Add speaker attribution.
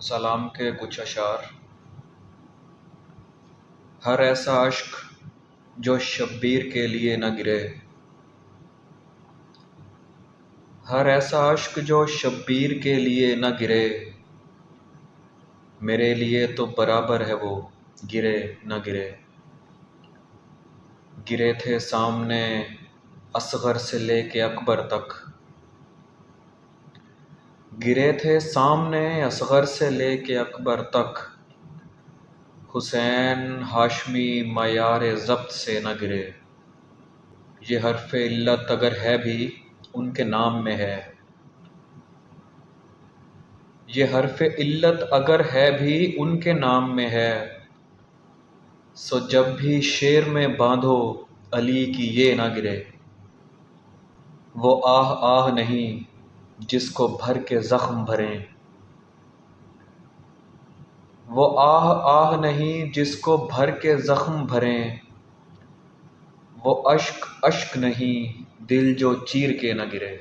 Speaker 1: سلام کے کچھ اشعار۔ ہر ایسا اشک جو شبیر کے لیے نہ گرے، ہر ایسا اشک جو شبیر کے لیے نہ گرے، میرے لیے تو برابر ہے وہ گرے نہ گرے۔ گرے تھے سامنے اصغر سے لے کے اکبر تک، گرے تھے سامنے اصغر سے لے کے اکبر تک، حسین ہاشمی معیار ضبط سے نہ گرے۔ یہ حرف علت اگر ہے بھی ان کے نام میں ہے، یہ حرف علت اگر ہے بھی ان کے نام میں ہے، سو جب بھی شعر میں باندھو علی کی یہ نہ گرے۔ وہ آہ آہ نہیں جس کو بھر کے زخم بھریں، وہ آہ آہ نہیں جس کو بھر کے زخم بھریں، وہ اشک اشک نہیں دل جو چیر کے نہ گرے۔